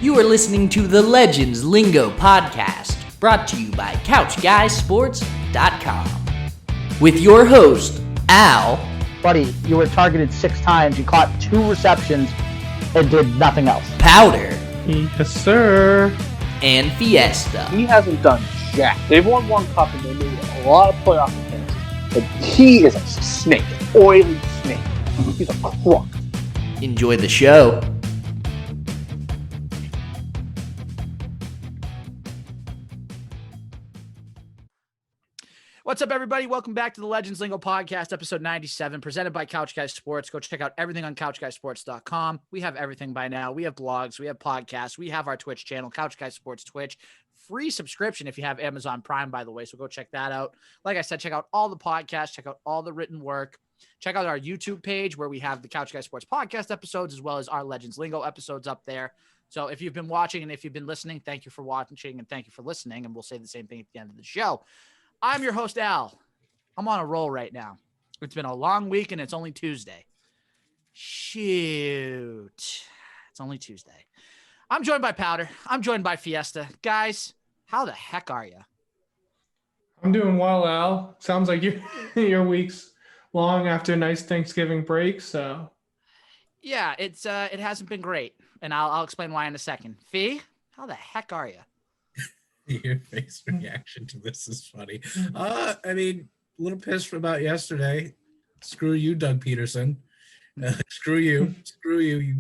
You are listening to the Legends Lingo podcast, brought to you by CouchGuySports.com. With your host, Al. Buddy, you were targeted 6 times, you caught 2 receptions, and did nothing else. Powder. Yes, sir. And Fiesta. He hasn't done jack. They've won one cup and they made a lot of playoff appearances. But he is a snake, oily snake. He's a crook. Enjoy the show. What's up, everybody? Welcome back to the Legends Lingo podcast, episode 97, presented by Couch Guy Sports. Go check out everything on CouchGuySports.com. We have everything by now. We have blogs, we have podcasts, we have our Twitch channel, Couch Guy Sports Twitch. Free subscription if you have Amazon Prime, by the way, so go check that out. Like I said, check out all the podcasts, check out all the written work. Check out our YouTube page where we have the Couch Guy Sports podcast episodes as well as our Legends Lingo episodes up there. So if you've been watching and if you've been listening, thank you for watching and thank you for listening. And we'll say the same thing at the end of the show. I'm your host, Al. I'm on a roll right now. It's been a long week and it's only Tuesday. Shoot. It's only Tuesday. I'm joined by Powder. I'm joined by Fiesta. Guys, how the heck are you? I'm doing well, Al. Sounds like your week's long after a nice Thanksgiving break, so. Yeah, it hasn't been great. And I'll explain why in a second. Fee, how the heck are you? Your face reaction to this is funny. I mean, a little pissed about yesterday. Screw you, Doug Peterson. Screw you. Screw you.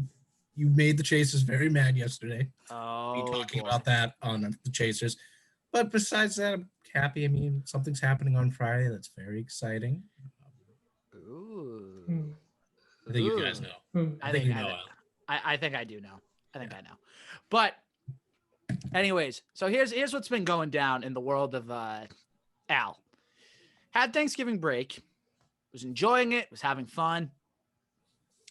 You made the Chasers very mad yesterday. Oh, me talking boy. about that on the Chasers. But besides that, I'm happy. I mean, something's happening on Friday that's very exciting. Ooh. I think you guys know. I think think you know. I think I do know. I think I know. But anyways, so here's what's been going down in the world of Al. Had Thanksgiving break, was enjoying it, was having fun,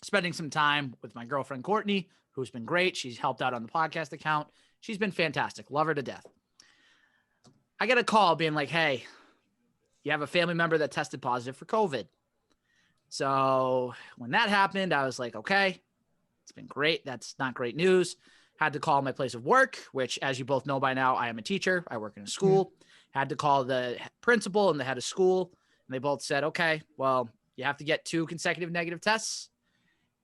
spending some time with my girlfriend Courtney, who's been great. She's helped out on the podcast account. She's been fantastic. Love her to death. I get a call being like, hey, you have a family member that tested positive for COVID. So when that happened, I was like, okay, it's been great. That's not great news. Had to call my place of work, which, as you both know by now, I am a teacher. I work in a school. Had to call the principal and the head of school. And they both said, okay, well, you have to get 2 consecutive negative tests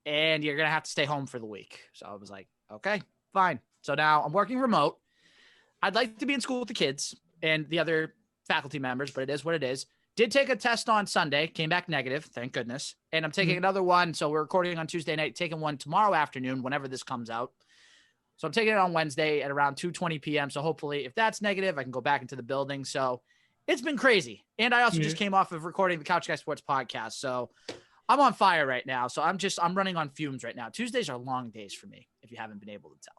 and you're going to have to stay home for the week. So I was like, okay, fine. So now I'm working remote. I'd like to be in school with the kids and the other faculty members, but it is what it is. Did take a test on Sunday, came back negative, thank goodness. And I'm taking another one. So we're recording on Tuesday night, taking one tomorrow afternoon, whenever this comes out. So I'm taking it on Wednesday at around 2:20 p.m. So hopefully if that's negative, I can go back into the building. So it's been crazy. And I also just came off of recording the Couch Guy Sports podcast. So I'm on fire right now. So I'm running on fumes right now. Tuesdays are long days for me, if you haven't been able to tell.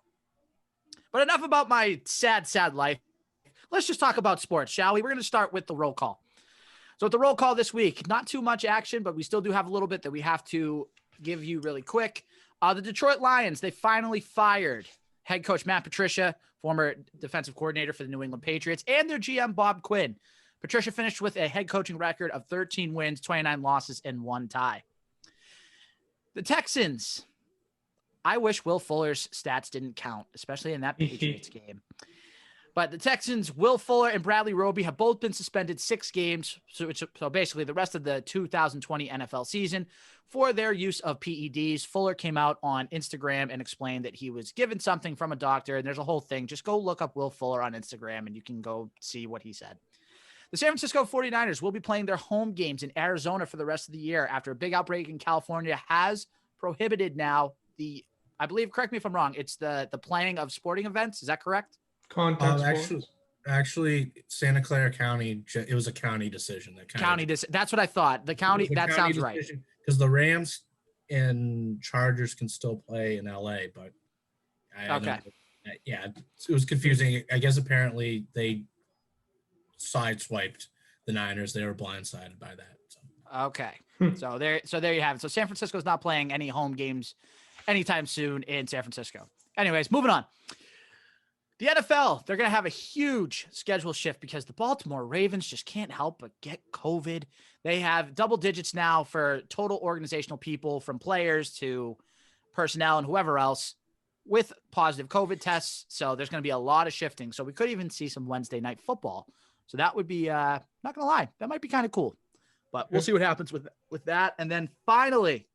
But enough about my sad life. Let's just talk about sports, shall we? We're going to start with the roll call. So with the roll call this week, not too much action, but we still do have a little bit that we have to give you really quick. The Detroit Lions, they finally fired head coach Matt Patricia, former defensive coordinator for the New England Patriots, and their GM Bob Quinn. Patricia finished with a head coaching record of 13 wins, 29 losses, and 1 tie. The Texans, I wish Will Fuller's stats didn't count, especially in that Patriots game. But the Texans, Will Fuller and Bradley Roby, have both been suspended 6 games, so basically the rest of the 2020 NFL season, for their use of PEDs. Fuller came out on Instagram and explained that he was given something from a doctor, and there's a whole thing. Just go look up Will Fuller on Instagram, and you can go see what he said. The San Francisco 49ers will be playing their home games in Arizona for the rest of the year after a big outbreak in California has prohibited now I believe, correct me if I'm wrong, it's the playing of sporting events. Is that correct? Contact sports. Actually, Santa Clara County, it was a county decision. That's what I thought. The county, that sounds right. Because the Rams and Chargers can still play in LA, but it was confusing. I guess apparently they sideswiped the Niners. They were blindsided by that. So. Okay. So there you have it. So San Francisco's not playing any home games anytime soon in San Francisco. Anyways, moving on. The NFL, they're going to have a huge schedule shift because the Baltimore Ravens just can't help but get COVID. They have double digits now for total organizational people, from players to personnel and whoever else. with positive COVID tests. So there's going to be a lot of shifting. So we could even see some Wednesday night football. So that would be, not going to lie, that might be kind of cool. But we'll see what happens with that. And then finally,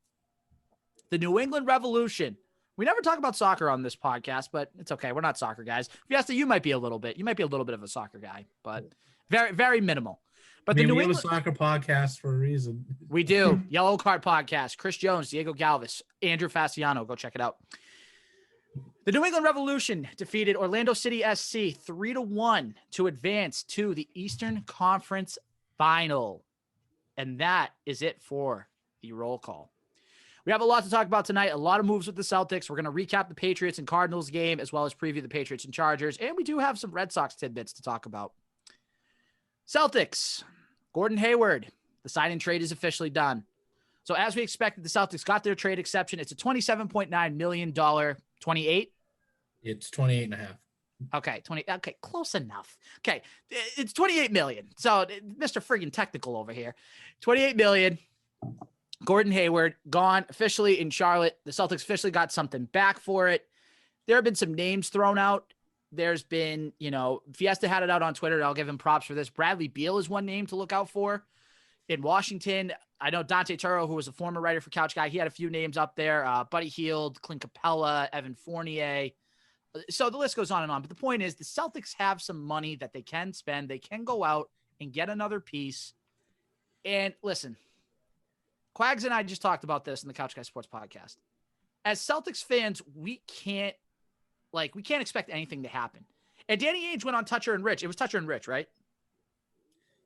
the New England Revolution. We never talk about soccer on this podcast, but it's okay. We're not soccer guys. Fiesta, you might be a little bit. You might be a little bit of a soccer guy, but very, very minimal. But the New England soccer podcast for a reason. We do. Yellow Card Podcast. Chris Jones, Diego Galvis, Andrew Fasciano. Go check it out. The New England Revolution defeated Orlando City SC 3-1 to advance to the Eastern Conference Final. And that is it for the roll call. We have a lot to talk about tonight. A lot of moves with the Celtics. We're going to recap the Patriots and Cardinals game, as well as preview the Patriots and Chargers. And we do have some Red Sox tidbits to talk about. Celtics, Gordon Hayward. The sign-in trade is officially done. So as we expected, the Celtics got their trade exception. It's a $27.9 million, 28. It's 28 and a half. Okay, 20. Okay, close enough. Okay, it's 28 million. So Mr. Friggin' technical over here. 28 million. Gordon Hayward gone officially in Charlotte. The Celtics officially got something back for it. There have been some names thrown out. There's been, Fiesta had it out on Twitter, and I'll give him props for this. Bradley Beal is one name to look out for. In Washington, I know Dante Turro, who was a former writer for Couch Guy, he had a few names up there. Buddy Hield, Clint Capella, Evan Fournier. So the list goes on and on. But the point is, the Celtics have some money that they can spend. They can go out and get another piece. And listen, Quags and I just talked about this in the Couch Guy Sports Podcast. As Celtics fans, we can't expect anything to happen. And Danny Ainge went on Toucher and Rich. It was Toucher and Rich, right?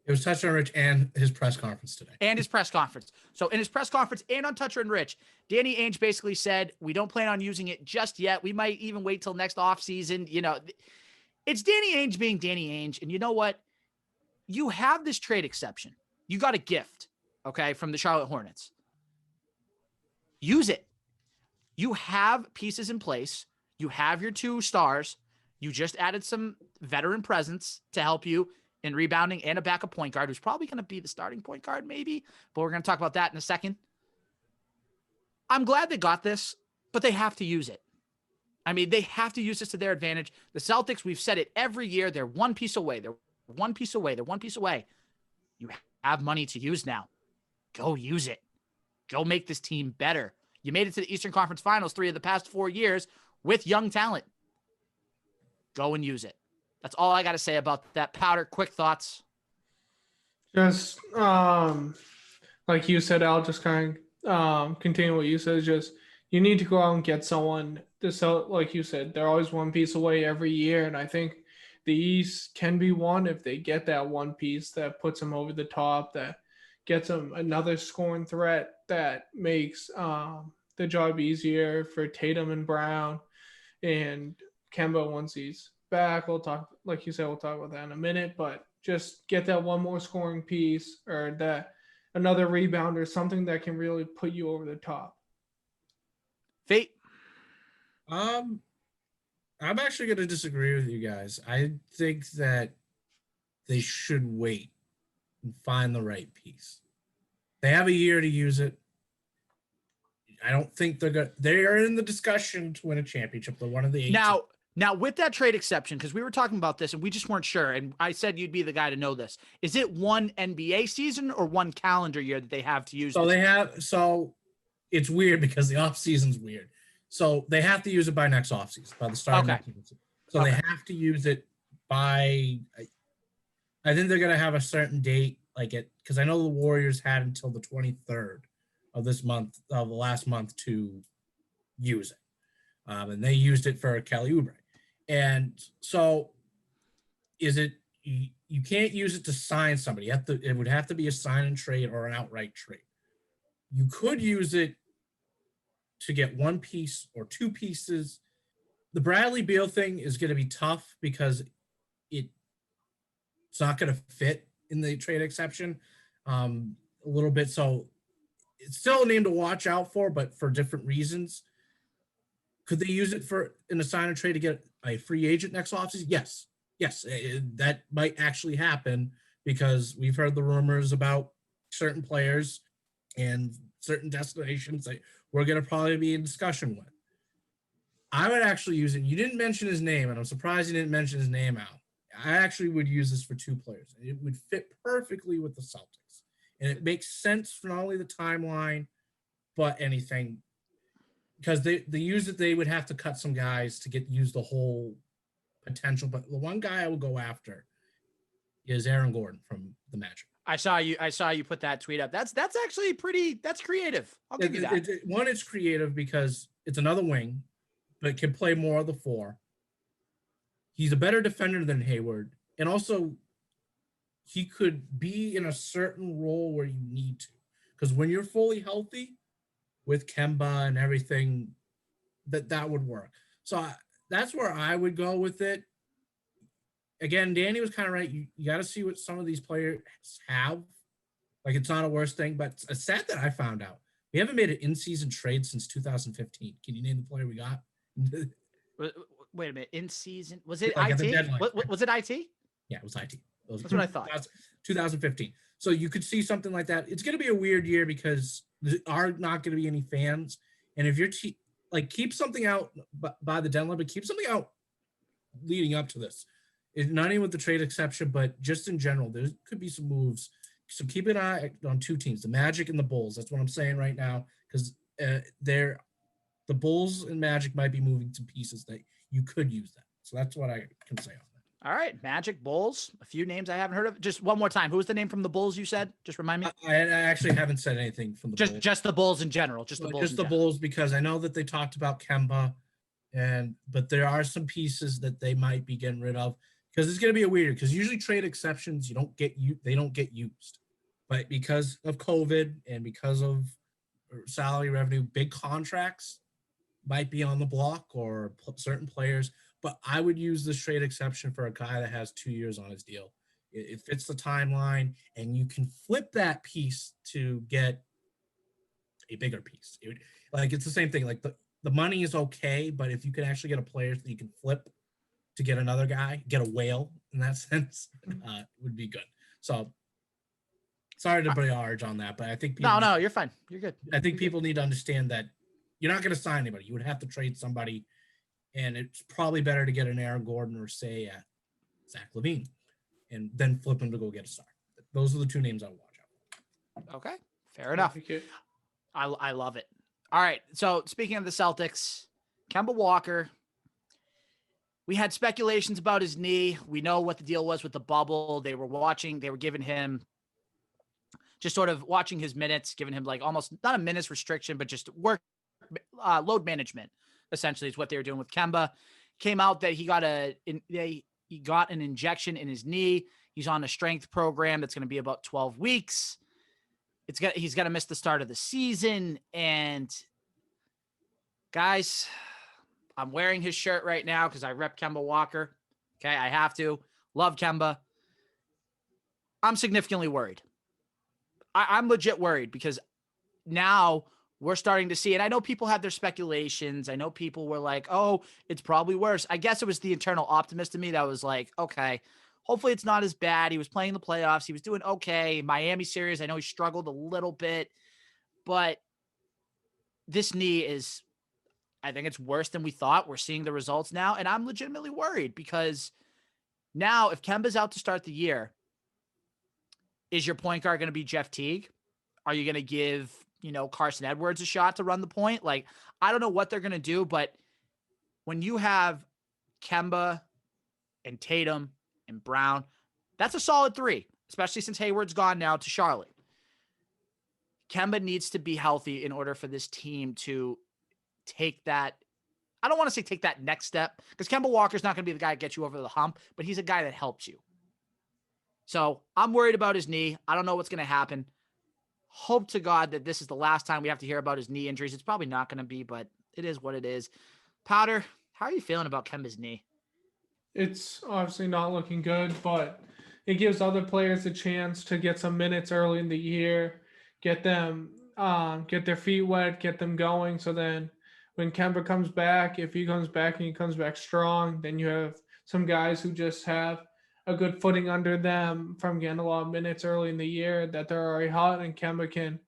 It was Toucher and Rich and his press conference today. And his press conference. So in his press conference and on Toucher and Rich, Danny Ainge basically said, we don't plan on using it just yet. We might even wait till next offseason. It's Danny Ainge being Danny Ainge. And you know what? You have this trade exception. You got a gift, okay, from the Charlotte Hornets. Use it. You have pieces in place. You have your 2 stars. You just added some veteran presence to help you in rebounding and a backup point guard who's probably going to be the starting point guard maybe, but we're going to talk about that in a second. I'm glad they got this, but they have to use it. I mean, they have to use this to their advantage. The Celtics, we've said it every year, they're one piece away. They're one piece away. They're one piece away. You have money to use now. Go use it. Go make this team better. You made it to the Eastern Conference Finals 3 of the past 4 years with young talent. Go and use it. That's all I got to say about that. Powder, quick thoughts. Just like you said, Al, just kind of continue what you said. Just you need to go out and get someone to sell. Like you said, they're always one piece away every year, and I think the East can be one if they get that one piece that puts them over the top, that gets them another scoring threat that makes the job easier for Tatum and Brown and Kemba once he's back. We'll talk, like you said, we'll talk about that in a minute, but just get that one more scoring piece or that another rebound or something that can really put you over the top. Fate. I'm actually going to disagree with you guys. I think that they should wait and find the right piece. They have a year to use it. I don't think they are in the discussion to win a championship. They're one of the 8. Now, with that trade exception, because we were talking about this and we just weren't sure, and I said you'd be the guy to know this. Is it one NBA season or one calendar year that they have to use? So it's weird because the off season's weird. So they have to use it by next off season, by the start of next season. So they have to use it by. I think they're gonna have a certain date, because I know the Warriors had until the 23rd of this month, of the last month, to use it, and they used it for Kelly Oubre. And so, you can't use it to sign somebody? It would have to be a sign and trade or an outright trade. You could use it to get one piece or 2 pieces. The Bradley Beal thing is going to be tough because it's not going to fit in the trade exception a little bit. So it's still a name to watch out for, but for different reasons. Could they use it in a sign and trade to get a free agent next offseason? Yes. That might actually happen because we've heard the rumors about certain players and certain destinations that we're going to probably be in discussion with. I would actually use it. You didn't mention his name, and I'm surprised you didn't mention his name out. I actually would use this for 2 players. It would fit perfectly with the Celtics. And it makes sense for not only the timeline, but anything. Because they use it, they would have to cut some guys to use the whole potential. But the one guy I would go after is Aaron Gordon from the Magic. I saw you put that tweet up. That's actually that's creative. I'll give you that. One, it's creative because it's another wing, but can play more of the 4. He's a better defender than Hayward. And also, he could be in a certain role where you need to. Because when you're fully healthy with Kemba and everything, that would work. So that's where I would go with it. Again, Danny was kind of right. You got to see what some of these players have. Like, it's not a worst thing, but it's sad that I found out. We haven't made an in-season trade since 2015. Can you name the player we got? Wait a minute. In season, was it Like IT? Was it IT? Yeah, it was IT. That's what I thought. 2015. So you could see something like that. It's going to be a weird year because there are not going to be any fans. And if you're keep something out by the deadline, but keep something out leading up to this. Not even with the trade exception, but just in general, there could be some moves. So keep an eye on 2 teams, the Magic and the Bulls. That's what I'm saying right now, because the Bulls and Magic might be moving to pieces that you could use that. So that's what I can say on that. All right, Magic, Bulls, a few names I haven't heard of. Just one more time. Who was the name from the Bulls you said? Just remind me. I actually haven't said anything from the Bulls. Just the Bulls in general. Just the Bulls. Just the Bulls, because I know that they talked about Kemba, but there are some pieces that they might be getting rid of. Because it's going to be a weird, because usually trade exceptions, they don't get used. But because of COVID and because of salary revenue, big contracts might be on the block or certain players. But I would use this trade exception for a guy that has 2 years on his deal. It fits the timeline, and you can flip that piece to get a bigger piece. It's the same thing. Like the money is okay, but if you can actually get a player that you can flip to get another guy, get a whale in that sense, would be good. So sorry to barrage on that, but I think no, you're fine. You're good. I think people need to understand that you're not going to sign anybody. You would have to trade somebody, and it's probably better to get an Aaron Gordon or say Zach LaVine, and then flip him to go get a star. Those are the 2 names I would watch out. Okay, fair enough. I love it. All right, so speaking of the Celtics, Kemba Walker. We had speculations about his knee. We know what the deal was with the bubble. They were giving him just sort of watching his minutes, giving him like almost not a minutes restriction, but just load management, essentially, is what they were doing with Kemba. Came out that he got an injection in his knee. He's on a strength program that's going to be about 12 weeks. He's going to miss the start of the season. And guys, I'm wearing his shirt right now because I rep Kemba Walker. Okay, I have to. Love Kemba. I'm significantly worried. I'm legit worried because now we're starting to see, and I know people had their speculations. I know people were like, oh, it's probably worse. I guess it was the internal optimist in me that was like, okay, hopefully it's not as bad. He was playing the playoffs. He was doing okay. Miami series, I know he struggled a little bit, but this knee is, I think it's worse than we thought. We're seeing the results now, and I'm legitimately worried because now if Kemba's out to start the year, is your point guard going to be Jeff Teague? Are you going to give, Carson Edwards a shot to run the point? Like, I don't know what they're going to do, but when you have Kemba and Tatum and Brown, that's a solid 3, especially since Hayward's gone now to Charlotte. Kemba needs to be healthy in order for this team to take that. I don't want to say take that next step because Kemba Walker's not going to be the guy that gets you over the hump, but he's a guy that helps you. So I'm worried about his knee. I don't know what's going to happen. Hope to God that this is the last time we have to hear about his knee injuries. It's probably not going to be, but it is what it is. Powder, how are you feeling about Kemba's knee? It's obviously not looking good, but it gives other players a chance to get some minutes early in the year, get them, get their feet wet, get them going. So then when Kemba comes back, if he comes back and he comes back strong, then you have some guys who just have a good footing under them from getting a lot of minutes early in the year that they're already hot, and Kemba can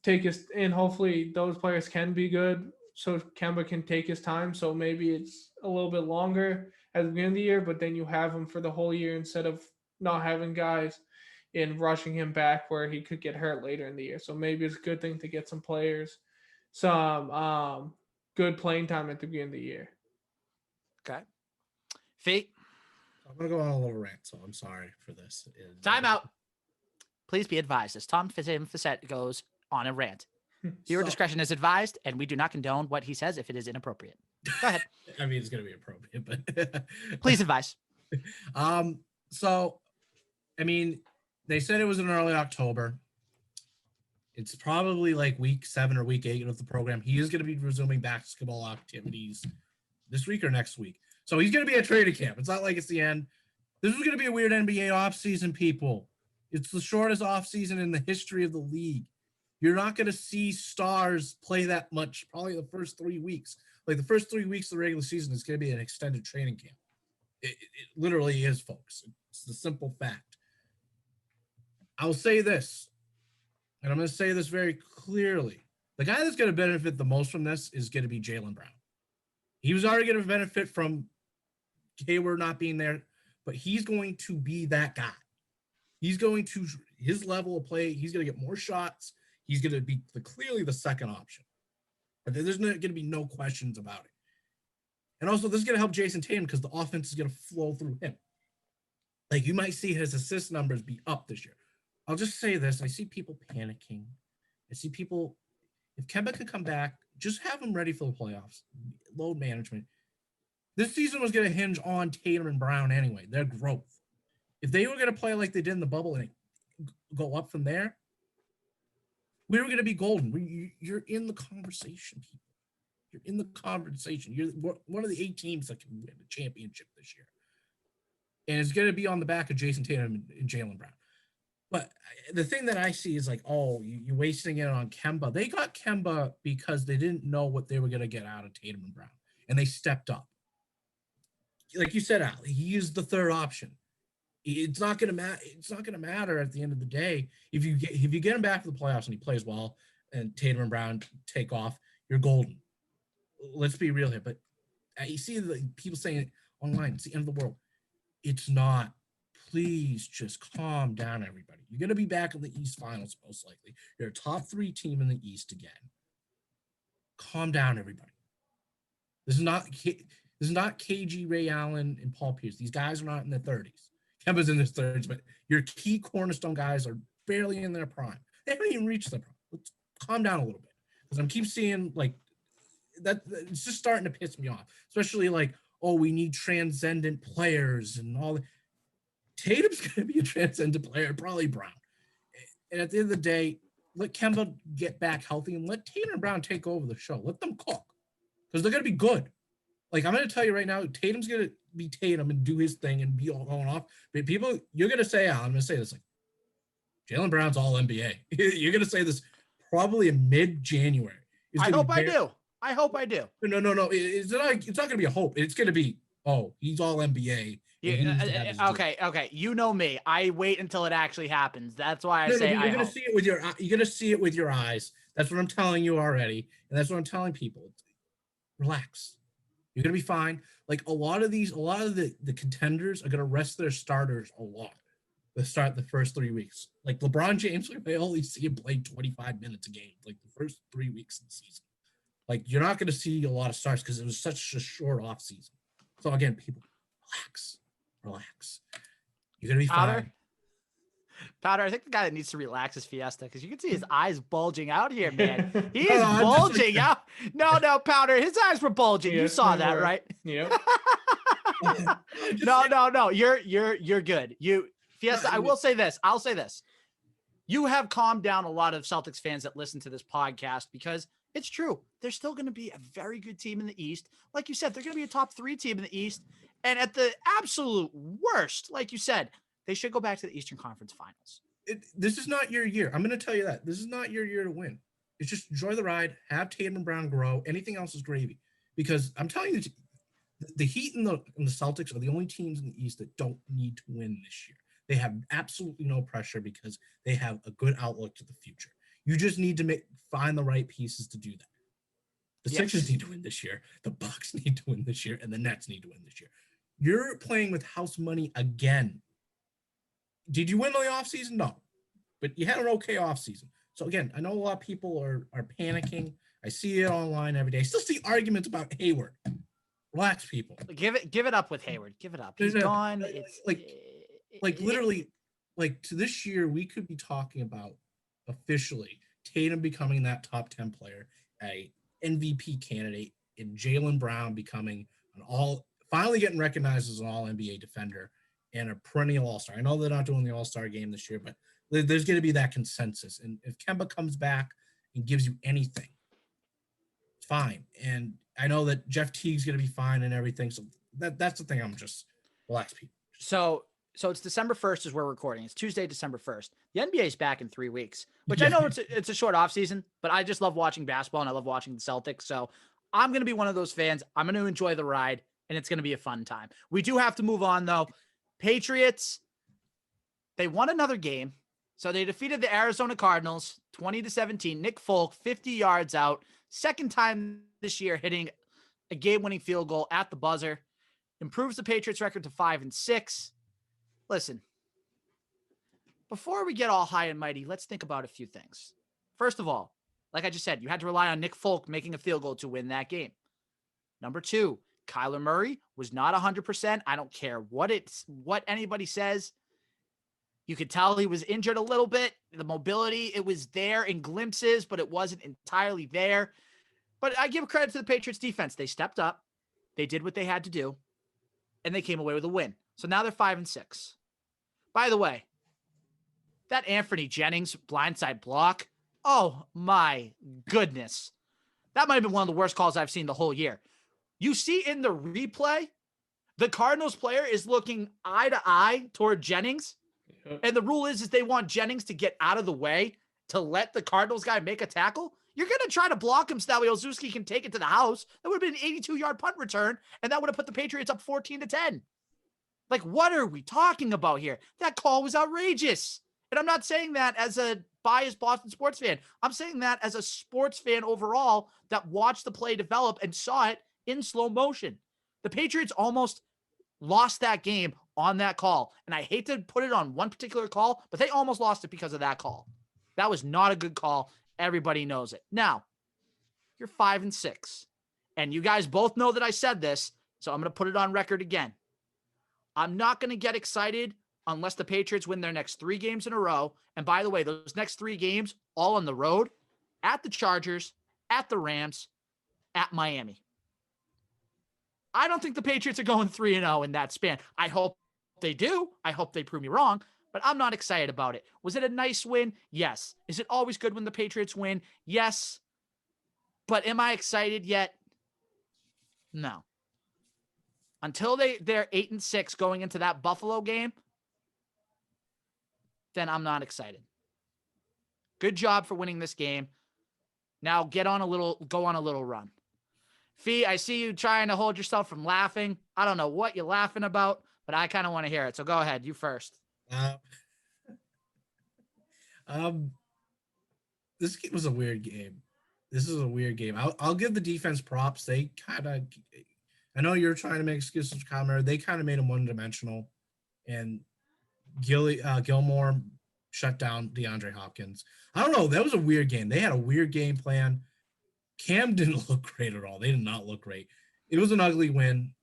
take us in. Hopefully those players can be good so Kemba can take his time. So maybe it's a little bit longer at the beginning of the year, but then you have him for the whole year instead of not having guys and rushing him back where he could get hurt later in the year. So maybe it's a good thing to get some players some good playing time at the beginning of the year. Okay. Fate. I'm gonna go on a little rant, so I'm sorry for this. Timeout. Please be advised as Tom Facette goes on a rant. Viewer discretion is advised, and we do not condone what he says if it is inappropriate. Go ahead. I mean, it's gonna be appropriate, but Please advise. So, I mean, they said it was in early October. It's probably like week 7 or week 8 of the program. He is going to be resuming basketball activities this week or next week. So he's going to be at training camp. It's not like it's the end. This is going to be a weird NBA offseason, people. It's the shortest offseason in the history of the league. You're not going to see stars play that much, probably the first 3 weeks. Like the first 3 weeks of the regular season is going to be an extended training camp. It literally is, folks. It's the simple fact. I'll say this, and I'm going to say this very clearly. The guy that's going to benefit the most from this is going to be Jaylen Brown. He was already going to benefit from Hayward not being there, but he's going to be that guy. He's going to, his level of play, he's going to get more shots. He's going to be clearly the second option. There's going to be no questions about it. And also, this is going to help Jason Tatum because the offense is going to flow through him. Like, you might see his assist numbers be up this year. I'll just say this. I see people panicking. I see people, if Kemba could come back, just have him ready for the playoffs. Load management. This season was going to hinge on Tatum and Brown anyway, their growth. If they were going to play like they did in the bubble and go up from there, we were going to be golden. You're in the conversation, people. You're in the conversation. You're one of the 8 teams that can win the championship this year. And it's going to be on the back of Jason Tatum and Jaylen Brown. But the thing that I see is like, oh, you're wasting it on Kemba. They got Kemba because they didn't know what they were going to get out of Tatum and Brown. And they stepped up. Like you said, Al, he is the third option. It's not going to matter. It's not going to matter at the end of the day. If you get him back to the playoffs and he plays well and Tatum and Brown take off, you're golden. Let's be real here. But you see the people saying it online, it's the end of the world. It's not. Please just calm down, everybody. You're going to be back in the East Finals, most likely. You're a top 3 team in the East again. Calm down, everybody. This is not KG, Ray Allen, and Paul Pierce. These guys are not in their 30s. Kemba's in his 30s, but your key cornerstone guys are barely in their prime. They haven't even reached their prime. Let's calm down a little bit. Because I'm keep seeing, like, that it's just starting to piss me off. Especially, like, oh, we need transcendent players and all that. Tatum's going to be a transcendent player, probably Brown. And at the end of the day, let Kemba get back healthy and let Tatum and Brown take over the show. Let them cook because they're going to be good. Like, I'm going to tell you right now, Tatum's going to be Tatum and do his thing and be all going off. But people, you're going to say, I'm going to say this, like, Jaylen Brown's all NBA. You're going to say this probably in mid-January. I hope I do. No. It's not going to be a hope. It's going to be, oh, he's all NBA. Okay. You know me. I wait until it actually happens. That's why I say you're gonna see it with your. You're gonna see it with your eyes. That's what I'm telling you already, and that's what I'm telling people. Relax. You're gonna be fine. Like a lot of the contenders are gonna rest their starters a lot. They start the first 3 weeks. Like LeBron James, I only see him play 25 minutes a game. Like the first 3 weeks of the season. Like you're not gonna see a lot of starts because it was such a short off season. So again, people, relax. You're gonna be fine. Powder, I think the guy that needs to relax is Fiesta because you can see his eyes bulging out here, man. He is bulging out. No, Powder, his eyes were bulging. You saw that, right? Yeah. No. You're good. Fiesta. I will say this. I'll say this. You have calmed down a lot of Celtics fans that listen to this podcast because it's true. They're still going to be a very good team in the East. Like you said, they're going to be a top 3 team in the East. And at the absolute worst, like you said, they should go back to the Eastern Conference Finals. This is not your year. I'm going to tell you that. This is not your year to win. It's just enjoy the ride, have Tatum and Brown grow. Anything else is gravy. Because I'm telling you, the Heat and the Celtics are the only teams in the East that don't need to win this year. They have absolutely no pressure because they have a good outlook to the future. You just need to find the right pieces to do that. The Yes. Sixers need to win this year. The Bucks need to win this year, and the Nets need to win this year. You're playing with house money again. Did you win the offseason? No. But you had an okay offseason. So again, I know a lot of people are panicking. I see it online every day. I still see arguments about Hayward. Relax, people. Give it up with Hayward. Give it up. He's gone. It's literally, to this year, we could be talking about officially Tatum becoming that top 10 player, a MVP candidate, and Jaylen Brown becoming finally getting recognized as an all NBA defender and a perennial all-star. I know they're not doing the all-star game this year, but there's going to be that consensus. And if Kemba comes back and gives you anything, it's fine. And I know that Jeff Teague's going to be fine and everything. So that's the thing. I'm just relax, people. So it's December 1st is we're recording. It's Tuesday, December 1st. The NBA is back in 3 weeks, which I know it's a short off season, but I just love watching basketball and I love watching the Celtics. So I'm going to be one of those fans. I'm going to enjoy the ride and it's going to be a fun time. We do have to move on though. Patriots, they won another game. So they defeated the Arizona Cardinals 20-17. Nick Folk, 50 yards out. Second time this year hitting a game-winning field goal at the buzzer. Improves the Patriots record to 5-6. Listen, before we get all high and mighty, let's think about a few things. First of all, like I just said, you had to rely on Nick Folk making a field goal to win that game. Number 2, Kyler Murray was not 100%. I don't care what anybody says. You could tell he was injured a little bit. The mobility, it was there in glimpses, but it wasn't entirely there. But I give credit to the Patriots defense. They stepped up. They did what they had to do, and they came away with a win. So now they're 5-6. By the way, that Anthony Jennings blindside block, oh my goodness. That might have been one of the worst calls I've seen the whole year. You see in the replay, the Cardinals player is looking eye to eye toward Jennings. And the rule is they want Jennings to get out of the way to let the Cardinals guy make a tackle. You're going to try to block him so that way Olszewski can take it to the house. That would have been an 82-yard punt return, and that would have put the Patriots up 14-10. Like, what are we talking about here? That call was outrageous. And I'm not saying that as a biased Boston sports fan. I'm saying that as a sports fan overall that watched the play develop and saw it in slow motion. The Patriots almost lost that game on that call. And I hate to put it on one particular call, but they almost lost it because of that call. That was not a good call. Everybody knows it. Now, you're 5-6. And you guys both know that I said this, so I'm going to put it on record again. I'm not going to get excited unless the Patriots win their next 3 games in a row. And by the way, those next 3 games, all on the road, at the Chargers, at the Rams, at Miami. I don't think the Patriots are going 3-0 in that span. I hope they do. I hope they prove me wrong, but I'm not excited about it. Was it a nice win? Yes. Is it always good when the Patriots win? Yes. But am I excited yet? No. Until they're 8-6 going into that Buffalo game, then I'm not excited. Good job for winning this game. Now go on a little run. Fee, I see you trying to hold yourself from laughing. I don't know what you're laughing about, but I kind of want to hear it. So go ahead. You first. This game was a weird game. This is a weird game. I'll give the defense props. They kind of, I know you're trying to make excuses for Kyler. They kind of made him one-dimensional, and Gilmore shut down DeAndre Hopkins. I don't know. That was a weird game. They had a weird game plan. Cam didn't look great at all. They did not look great. It was an ugly win.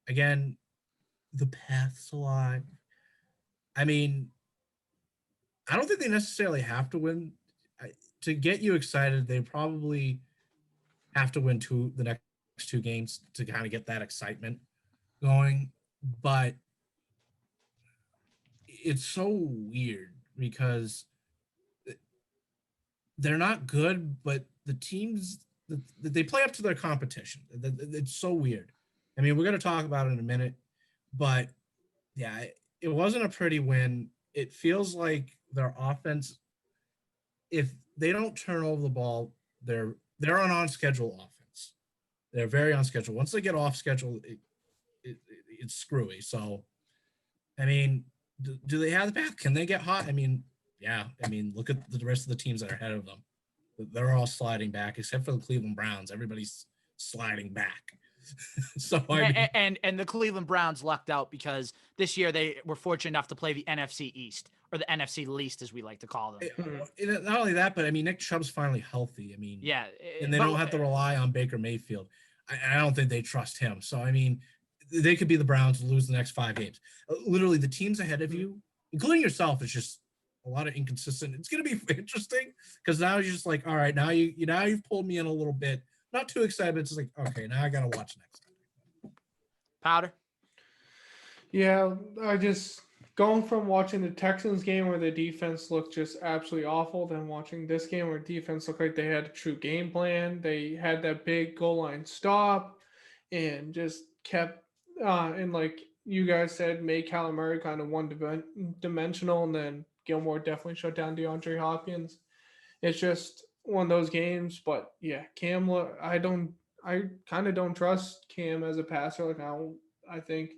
Again, the path's alive. I mean, I don't think they necessarily have to win. To get you excited, they probably have to win the next 2 games to kind of get that excitement going. But it's so weird because they're not good, but the teams they play up to their competition. It's so weird. I mean, we're going to talk about it in a minute, but yeah, it wasn't a pretty win. It feels like their offense, if they don't turn over the ball, they're an on-schedule offense. They're very on schedule. Once they get off schedule, it's screwy. So, I mean, do they have the path? Can they get hot? I mean, yeah. I mean, look at the rest of the teams that are ahead of them. they're all sliding back except for the Cleveland Browns. Everybody's sliding back. So and the Cleveland Browns lucked out because this year they were fortunate enough to play the NFC East, or the NFC least, as we like to call them. Not only that, but I mean, Nick Chubb's finally healthy. I mean, Yeah, and they don't have to rely on Baker Mayfield. I don't think they trust him. So I mean, they could be the Browns and lose the next 5 games. Literally, the teams ahead of you, including yourself, is just a lot of inconsistent. It's going to be interesting because now you're just like, all right, now you've pulled me in a little bit. Not too excited. But it's like, okay, now I got to watch next time. Powder. Yeah, I just going from watching the Texans game where the defense looked just absolutely awful, then watching this game where defense looked like they had a true game plan. They had that big goal line stop and just kept and like you guys said, made Kyler Murray kind of one-dimensional, and then Gilmore definitely shut down DeAndre Hopkins. It's just one of those games, but yeah, Cam. I kind of don't trust Cam as a passer. Like I think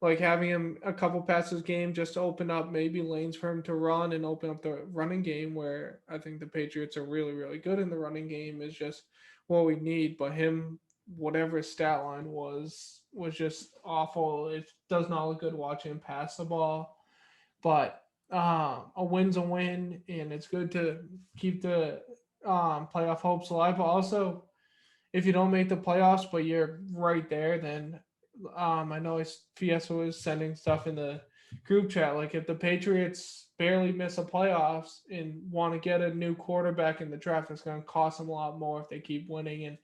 like having him a couple passes game just to open up maybe lanes for him to run and open up the running game, where I think the Patriots are really, really good in the running game, is just what we need. But him, whatever his stat line was just awful. It does not look good watching him pass the ball. But a win's a win, and it's good to keep the playoff hopes alive. But also, if you don't make the playoffs, but you're right there, then I know Fiesta was sending stuff in the group chat. Like if the Patriots barely miss a playoffs and want to get a new quarterback in the draft, it's going to cost them a lot more if they keep winning and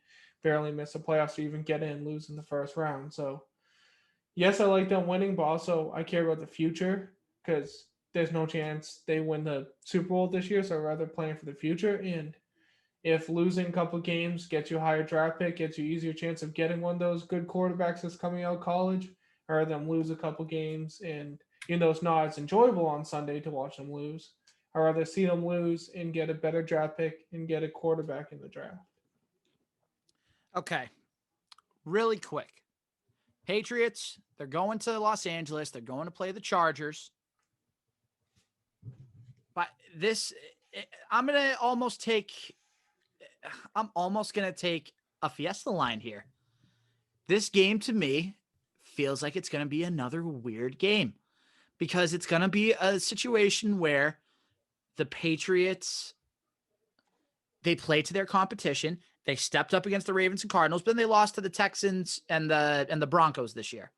barely miss a playoffs or even get in and lose in the first round. So yes, I like them winning, but also I care about the future because there's no chance they win the Super Bowl this year. So I'd rather plan for the future. And if losing a couple games gets you a higher draft pick, gets you easier chance of getting one of those good quarterbacks that's coming out of college, or them lose a couple games, and even though it's not as enjoyable on Sunday to watch them lose, I'd rather see them lose and get a better draft pick and get a quarterback in the draft. Okay, really quick. Patriots, they're going to Los Angeles. They're going to play the Chargers. But I'm almost going to take a Fiesta line here. This game to me feels like it's going to be another weird game because it's going to be a situation where the Patriots, they play to their competition. They stepped up against the Ravens and Cardinals, but then they lost to the Texans and the Broncos this year.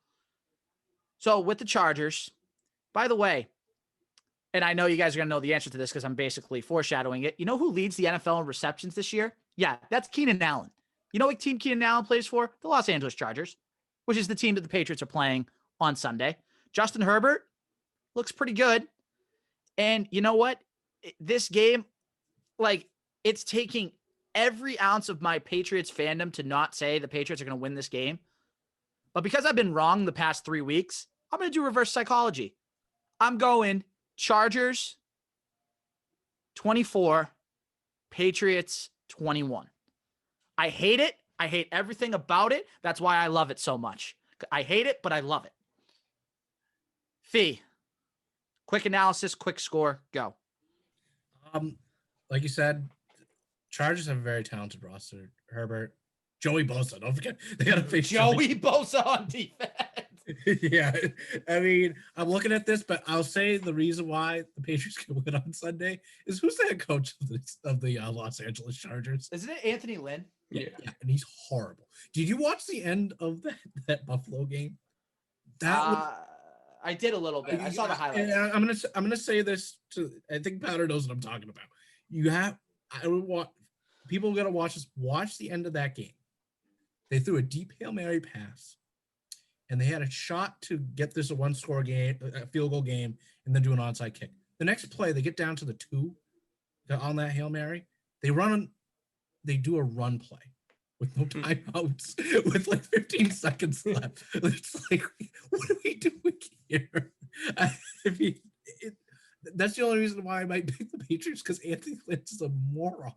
So with the Chargers, by the way, and I know you guys are going to know the answer to this because I'm basically foreshadowing it. You know who leads the NFL in receptions this year? Yeah, that's Keenan Allen. You know what team Keenan Allen plays for? The Los Angeles Chargers, which is the team that the Patriots are playing on Sunday. Justin Herbert looks pretty good. And you know what? This game, like, it's taking every ounce of my Patriots fandom to not say the Patriots are going to win this game. But because I've been wrong the past 3 weeks, I'm going to do reverse psychology. I'm going Chargers 24, Patriots 21. I hate it. I hate everything about it. That's why I love it so much. I hate it, but I love it. Fee, quick analysis, quick score, go. Like you said, Chargers have a very talented roster. Herbert, Joey Bosa. Don't forget they got to face Joey Bosa on defense. Yeah, I mean, I'm looking at this, but I'll say the reason why the Patriots can win on Sunday is who's the head coach of the Los Angeles Chargers? Isn't it Anthony Lynn? Yeah, and he's horrible. Did you watch the end of that Buffalo game? I did a little bit. I saw the highlights. I'm gonna say this to. I think Powder knows what I'm talking about. People gotta watch this. Watch the end of that game. They threw a deep Hail Mary pass, and they had a shot to get this a one-score game, a field goal game, and then do an onside kick. The next play, they get down to the 2 on that Hail Mary. They do a run play with no timeouts, with like 15 seconds left. It's like, what are we doing here? That's the only reason why I might pick the Patriots, because Anthony Lynn is a moron.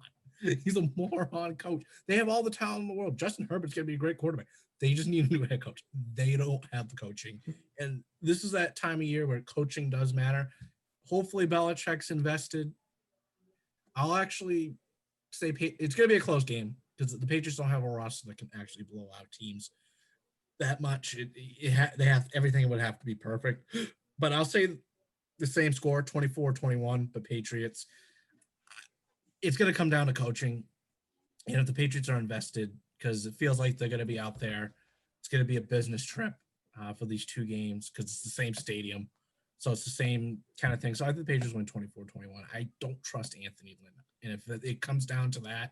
He's a moron coach. They have all the talent in the world. Justin Herbert's going to be a great quarterback. They just need a new head coach. They don't have the coaching. And this is that time of year where coaching does matter. Hopefully Belichick's invested. it's going to be a close game because the Patriots don't have a roster that can actually blow out teams that much. They have everything would have to be perfect. But I'll say the same score, 24-21, but Patriots. It's going to come down to coaching. And if the Patriots are invested, because it feels like they're going to be out there, it's going to be a business trip for these two games because it's the same stadium. So it's the same kind of thing. So I think the Patriots win 24-21. I don't trust Anthony Lynn. And if it comes down to that,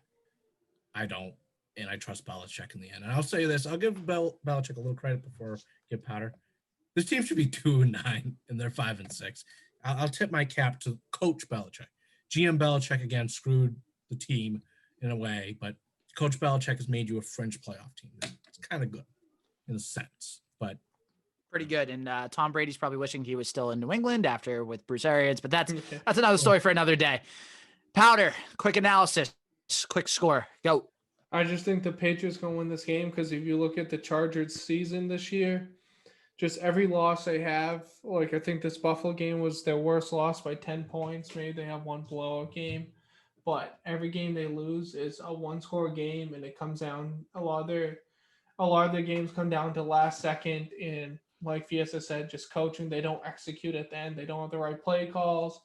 I don't. And I trust Belichick in the end. And I'll say this. I'll give Belichick a little credit before I give Powder. This team should be 2-9, and they're 5-6. I'll tip my cap to Coach Belichick. GM Belichick, again, screwed the team in a way, but Coach Belichick has made you a fringe playoff team. It's kind of good in a sense, but pretty good. And Tom Brady's probably wishing he was still in New England after with Bruce Arians, but that's another story for another day. Powder, quick analysis, quick score, go. I just think the Patriots going to win this game because if you look at the Chargers season this year, just every loss they have, like I think this Buffalo game was their worst loss by 10 points. Maybe they have one blowout game, but every game they lose is a one-score game, and it comes down a lot of their games come down to last second. And like Fiesta said, just coaching. They don't execute at the end. They don't have the right play calls,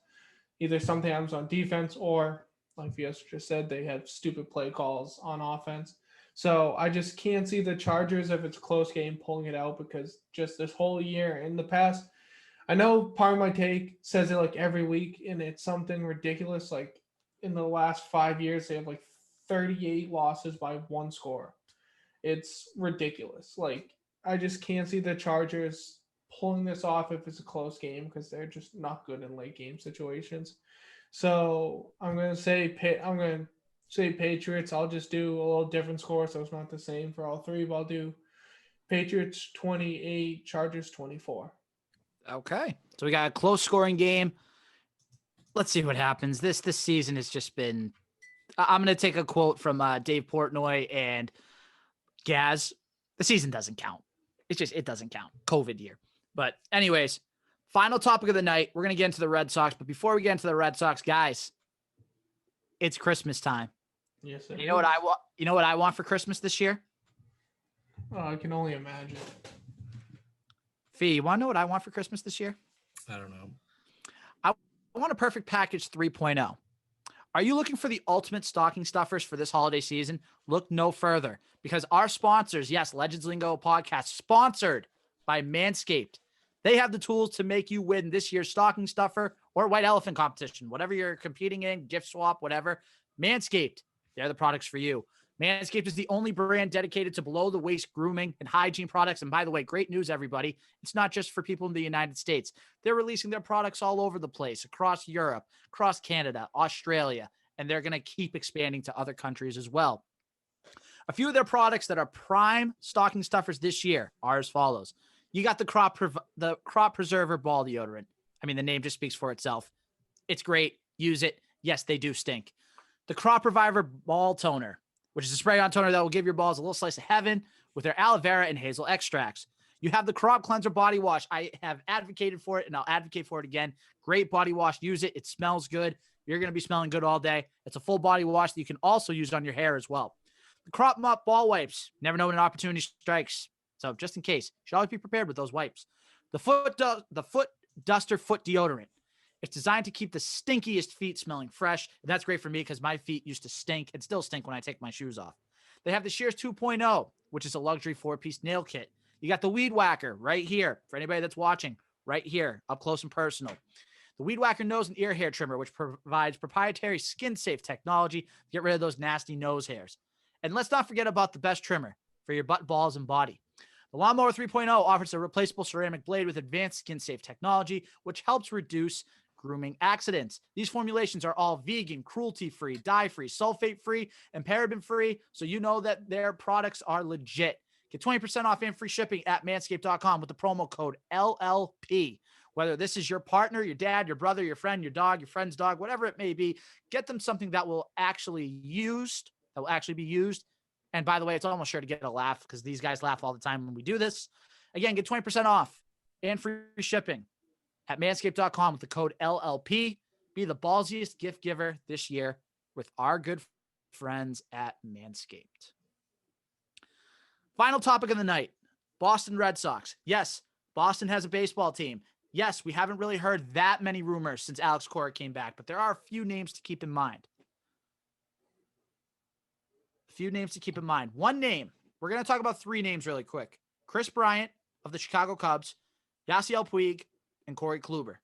either sometimes on defense or like Fiesta just said, they have stupid play calls on offense. So I just can't see the Chargers, if it's a close game, pulling it out because just this whole year in the past, I know part of my take says it like every week, and it's something ridiculous. Like in the last 5 years, they have like 38 losses by one score. It's ridiculous. Like I just can't see the Chargers pulling this off if it's a close game because they're just not good in late game situations. So I'm going to say Patriots. I'll just do a little different score, so it's not the same for all three, but I'll do Patriots 28, Chargers 24. Okay. So we got a close scoring game. Let's see what happens. This season has just been I'm going to take a quote from Dave Portnoy and Gaz. The season doesn't count. It doesn't count. COVID year. But anyways, final topic of the night. We're going to get into the Red Sox. But before we get into the Red Sox, guys, it's Christmas time. Yes, you know what I want? You know what I want for Christmas this year? Oh, I can only imagine. Fee, you want to know what I want for Christmas this year? I don't know. I want a perfect package 3.0. Are you looking for the ultimate stocking stuffers for this holiday season? Look no further because our sponsors, yes, Legends Lingo podcast, sponsored by Manscaped. They have the tools to make you win this year's stocking stuffer or white elephant competition, whatever you're competing in, gift swap, whatever. Manscaped, they're the products for you. Manscaped is the only brand dedicated to below-the-waist grooming and hygiene products. And by the way, great news, everybody. It's not just for people in the United States. They're releasing their products all over the place, across Europe, across Canada, Australia, and they're going to keep expanding to other countries as well. A few of their products that are prime stocking stuffers this year are as follows. You got the Crop Preserver Ball Deodorant. I mean, the name just speaks for itself. It's great. Use it. Yes, they do stink. The Crop Reviver Ball Toner, which is a spray-on toner that will give your balls a little slice of heaven with their aloe vera and hazel extracts. You have the Crop Cleanser Body Wash. I have advocated for it, and I'll advocate for it again. Great body wash. Use it. It smells good. You're going to be smelling good all day. It's a full body wash that you can also use on your hair as well. The Crop Mop Ball Wipes. Never know when an opportunity strikes. So just in case, you should always be prepared with those wipes. The Foot Duster Foot Deodorant. It's designed to keep the stinkiest feet smelling fresh. And that's great for me because my feet used to stink and still stink when I take my shoes off. They have the Shears 2.0, which is a luxury 4-piece nail kit. You got the Weed Whacker right here for anybody that's watching, right here, up close and personal. The Weed Whacker nose and ear hair trimmer, which provides proprietary skin-safe technology to get rid of those nasty nose hairs. And let's not forget about the best trimmer for your butt, balls, and body. The Lawnmower 3.0 offers a replaceable ceramic blade with advanced skin-safe technology, which helps reduce grooming accidents. These formulations are all vegan, cruelty-free, dye-free, sulfate-free, and paraben-free, so you know that their products are legit. Get 20% off and free shipping at manscaped.com with the promo code LLP. Whether this is your partner, your dad, your brother, your friend, your dog, your friend's dog, whatever it may be, get them something that will actually be used. And by the way, it's almost sure to get a laugh because these guys laugh all the time when we do this. Again, get 20% off and free shipping at manscaped.com with the code LLP. Be the ballsiest gift giver this year with our good friends at Manscaped. Final topic of the night, Boston Red Sox. Yes, Boston has a baseball team. Yes, we haven't really heard that many rumors since Alex Cora came back, but there are a few names to keep in mind. One name. We're going to talk about 3 names really quick. Chris Bryant of the Chicago Cubs, Yasiel Puig, and Corey Kluber.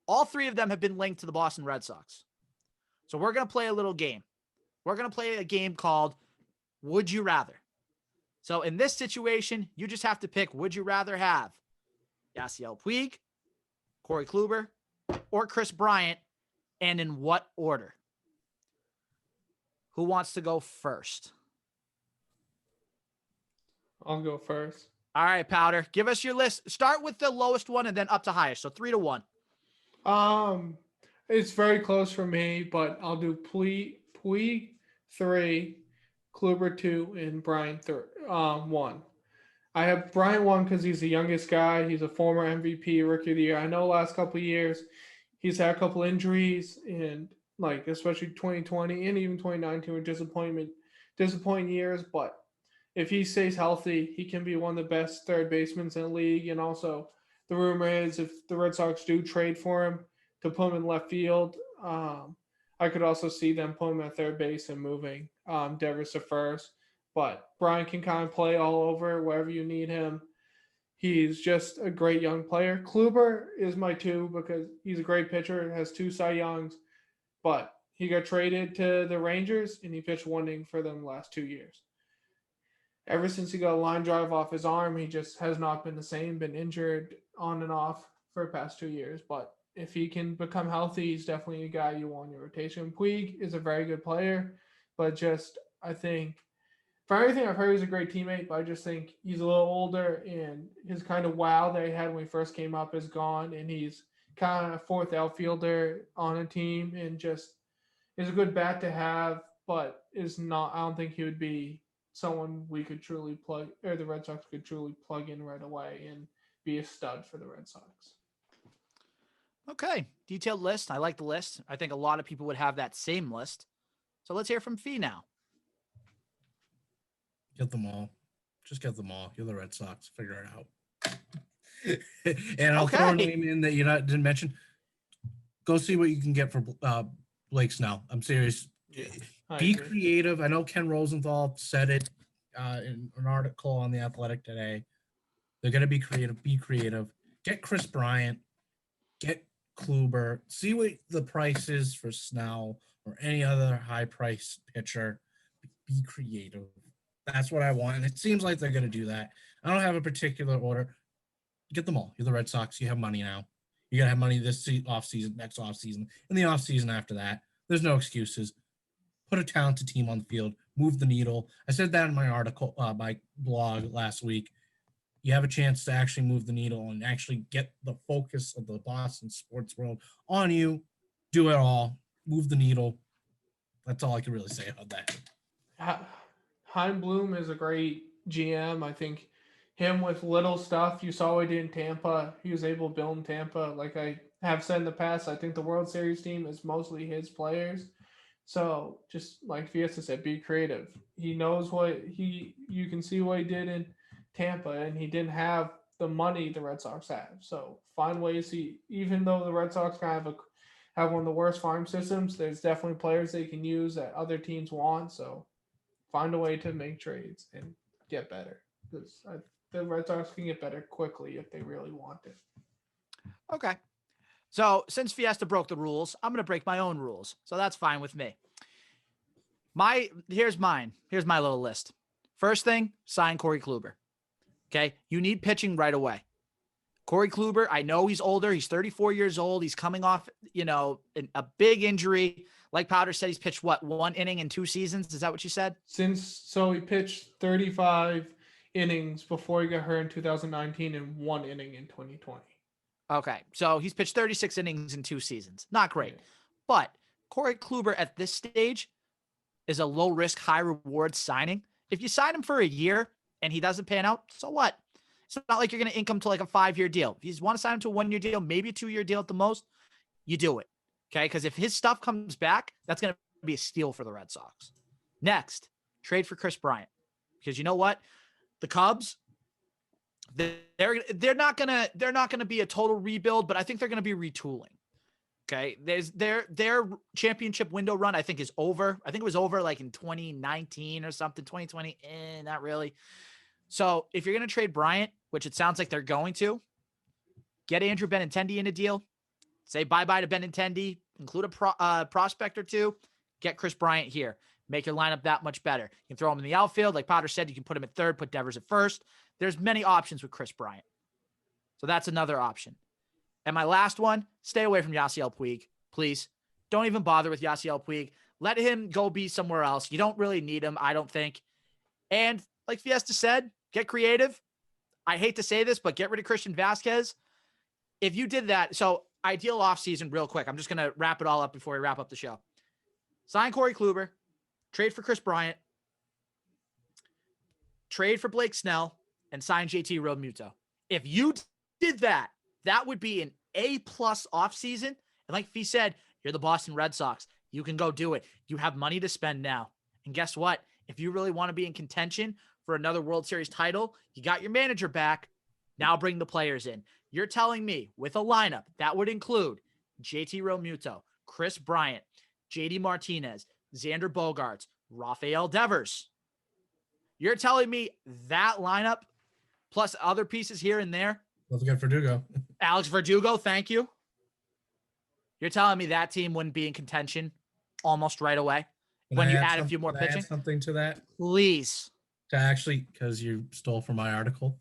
All 3 of them have been linked to the Boston Red Sox. So we're going to play a little game. We're going to play a game called Would You Rather. So in this situation, you just have to pick, would you rather have Yasiel Puig, Corey Kluber, or Chris Bryant, and in what order? Who wants to go first? I'll go first. All right, Powder, give us your list. Start with the lowest one and then up to highest. So 3 to 1. It's very close for me, but I'll do Puig 3, Kluber 2, and Bryant 1. I have Bryant 1 because he's the youngest guy. He's a former MVP, Rookie of the Year. I know last couple of years he's had a couple injuries, and like especially 2020 and even 2019 were disappointing years. But if he stays healthy, he can be one of the best third basemen in the league. And also, the rumor is if the Red Sox do trade for him to put him in left field, I could also see them putting him at third base and moving Devers to first. But Brian can kind of play all over wherever you need him. He's just a great young player. Kluber is my 2 because he's a great pitcher, has 2 Cy Youngs, but he got traded to the Rangers and he pitched 1 inning for them the last 2 years. Ever since he got a line drive off his arm, he just has not been the same, been injured on and off for the past 2 years. But if he can become healthy, he's definitely a guy you want in your rotation. Puig is a very good player, but just I think for everything I've heard, he's a great teammate, but I just think he's a little older and his kind of wow that he had when he first came up is gone, and he's kind of a 4th outfielder on a team and just is a good bat to have, but is not. I don't think he would be someone we could truly plug, or the Red Sox could truly plug in right away and be a stud for the Red Sox. Okay, detailed list. I like the list. I think a lot of people would have that same list. So let's hear from Fee now. Get them all. Just get them all. You're the Red Sox. Figure it out. And I'll throw a name in that you didn't mention. Go see what you can get for Blake Snell. I'm serious. Be creative. I know Ken Rosenthal said it in an article on The Athletic today. They're going to be creative. Be creative. Get Chris Bryant. Get Kluber. See what the price is for Snell or any other high-priced pitcher. Be creative. That's what I want, and it seems like they're going to do that. I don't have a particular order. Get them all. You're the Red Sox. You have money now. You got to have money this offseason, next offseason, and the offseason after that. There's no excuses. Put a talented team on the field. Move the needle. I said that in my article, my blog last week. You have a chance to actually move the needle and actually get the focus of the Boston sports world on you. Do it all. Move the needle. That's all I can really say about that. Hein Bloom is a great GM. I think him with little stuff, you saw what he did in Tampa. He was able to build in Tampa. Like I have said in the past, I think the World Series team is mostly his players. So just like Fiesta said, be creative. He knows you can see what he did in Tampa, and he didn't have the money the Red Sox have. So find ways even though the Red Sox kind of have one of the worst farm systems, there's definitely players they can use that other teams want. So find a way to make trades and get better, because the Red Sox can get better quickly if they really want it. Okay. So since Fiesta broke the rules, I'm going to break my own rules. So that's fine with me. Here's mine. Here's my little list. First thing, sign Corey Kluber. Okay. You need pitching right away. Corey Kluber, I know he's older. He's 34 years old. He's coming off, a big injury. Like Powder said, he's pitched 1 inning in 2 seasons. Is that what you said? So he pitched 35 innings before he got hurt in 2019 and 1 inning in 2020. Okay. So he's pitched 36 innings in 2 seasons. Not great. But Corey Kluber at this stage is a low risk, high reward signing. If you sign him for a year and he doesn't pan out, so what? It's not like you're going to ink him to like a 5-year deal. If you want to sign him to a 1-year deal, maybe a 2-year deal at the most, you do it. Okay. Because if his stuff comes back, that's going to be a steal for the Red Sox. Next, trade for Chris Bryant, because you know what? The Cubs, they're not gonna be a total rebuild, but I think they're gonna be retooling. Okay, their championship window run I think is over. I think it was over like in 2019 or something. 2020, not really. So if you're gonna trade Bryant, which it sounds like they're going to, get Andrew Benintendi in a deal. Say bye-bye to Benintendi. Include a prospect or two. Get Chris Bryant here. Make your lineup that much better. You can throw him in the outfield. Like Potter said, you can put him at third, put Devers at first. There's many options with Chris Bryant. So that's another option. And my last one, stay away from Yasiel Puig, please. Don't even bother with Yasiel Puig. Let him go be somewhere else. You don't really need him, I don't think. And like Fiesta said, get creative. I hate to say this, but get rid of Christian Vasquez. If you did that, so ideal offseason real quick. I'm just going to wrap it all up before we wrap up the show. Sign Corey Kluber. Trade for Chris Bryant. Trade for Blake Snell. And sign JT Realmuto. If you did that, that would be an A-plus offseason. And like Fee said, you're the Boston Red Sox. You can go do it. You have money to spend now. And guess what? If you really want to be in contention for another World Series title, you got your manager back. Now bring the players in. You're telling me with a lineup that would include JT Realmuto, Chris Bryant, JD Martinez, Xander Bogaerts, Rafael Devers. You're telling me that lineup plus other pieces here and there. Don't forget Verdugo. Alex Verdugo, thank you. You're telling me that team wouldn't be in contention almost right away when you add a few more pitching? Something to that? Please. To actually, because you stole from my article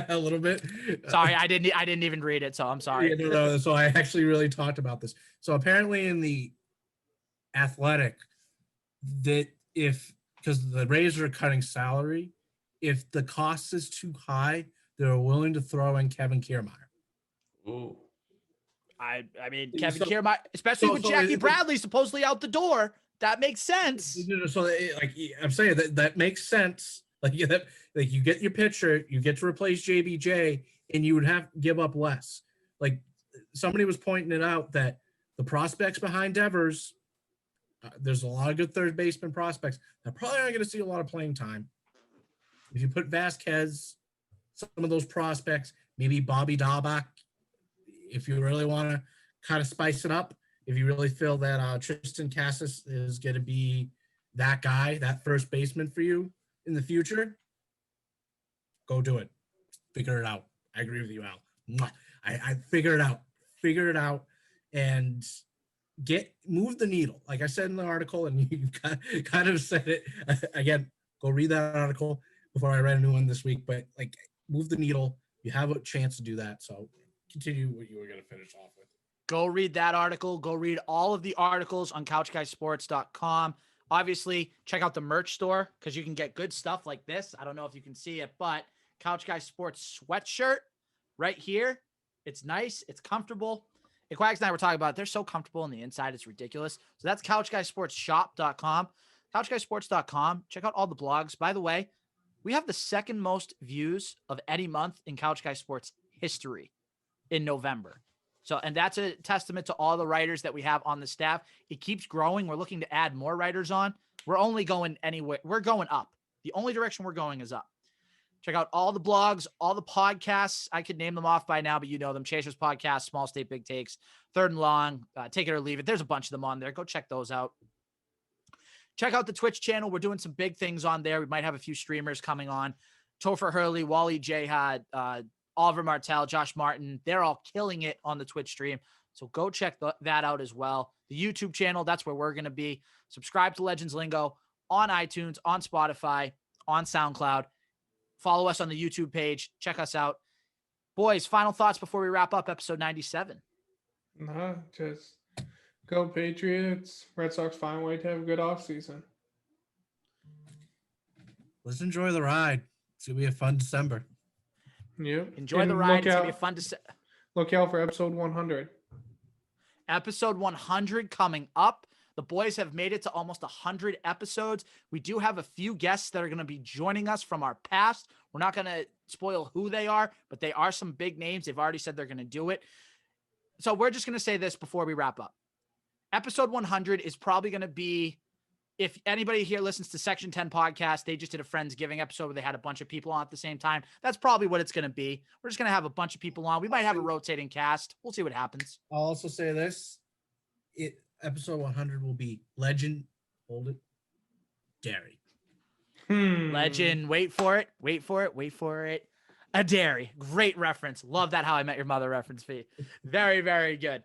a little bit. Sorry, I didn't even read it, so I'm sorry. Yeah, no, so I actually really talked about this. So apparently in the Athletic, that because the Rays are cutting salary, if the cost is too high, they're willing to throw in Kevin Kiermaier. Ooh. I mean, Kevin Kiermaier, especially with Jackie Bradley supposedly out the door, that makes sense. So, like I'm saying, that makes sense. Like you get your pitcher, you get to replace JBJ, and you would have to give up less. Like somebody was pointing it out that the prospects behind Devers, there's a lot of good third baseman prospects that probably aren't going to see a lot of playing time. If you put Vasquez, some of those prospects, maybe Bobby Dahlbach, if you really want to kind of spice it up, if you really feel that Tristan Cassis is going to be that guy, that first baseman for you in the future, go do it. Figure it out. I agree with you, Al. I figure it out. Figure it out and move the needle. Like I said in the article, and you kind of said it again, go read that article before I read a new one this week, but like move the needle. You have a chance to do that. So continue what you were going to finish off with. Go read that article. Go read all of the articles on couchguysports.com. Obviously, check out the merch store because you can get good stuff like this. I don't know if you can see it, but Couch Guy Sports sweatshirt right here. It's nice. It's comfortable. Hey, Quags and I were talking about it. They're so comfortable on the inside. It's ridiculous. So that's couchguysportsshop.com. Couchguysports.com. Check out all the blogs. By the way, we have the second most views of any month in Couch Guy Sports history in November. So, and that's a testament to all the writers that we have on the staff. It keeps growing. We're looking to add more writers on. We're only going anywhere. We're going up. The only direction we're going is up. Check out all the blogs, all the podcasts. I could name them off by now, but you know them. Chasers Podcast, Small State Big Takes, Third and Long, Take It or Leave It. There's a bunch of them on there. Go check those out. Check out the Twitch channel. We're doing some big things on there. We might have a few streamers coming on. Topher Hurley, Wally Jihad, Oliver Martell, Josh Martin. They're all killing it on the Twitch stream. So go check that out as well. The YouTube channel, that's where we're going to be. Subscribe to Legends Lingo on iTunes, on Spotify, on SoundCloud. Follow us on the YouTube page. Check us out. Boys, final thoughts before we wrap up episode 97. Nah, just go Patriots. Red Sox find a way to have a good offseason. Let's enjoy the ride. It's going to be a fun December. Yep. Enjoy the ride. It's going to be a fun Look out for episode 100. Episode 100 coming up. The boys have made it to almost 100 episodes. We do have a few guests that are going to be joining us from our past. We're not going to spoil who they are, but they are some big names. They've already said they're going to do it. So we're just going to say this before we wrap up. Episode 100 is probably going to be, if anybody here listens to Section 10 podcast, they just did a Friendsgiving episode where they had a bunch of people on at the same time. That's probably what it's going to be. We're just going to have a bunch of people on. We might have a rotating cast. We'll see what happens. I'll also say this. Episode 100 will be Legend. Hold it. Dairy. Legend. Wait for it. Wait for it. Wait for it. A dairy. Great reference. Love that How I Met Your Mother reference, fee. Very, very good.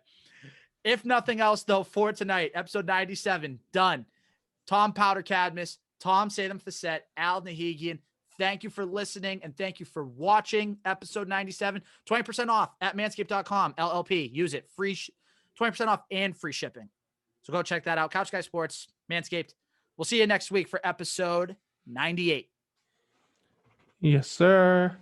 If nothing else, though, for tonight, episode 97, done. Tom Powder Cadmus, Tom Satham Facette, Al Nahigian, thank you for listening and thank you for watching episode 97. 20% off at manscaped.com. LLP. Use it. Free 20% off and free shipping. So go check that out. Couch Guy Sports, Manscaped. We'll see you next week for episode 98. Yes, sir.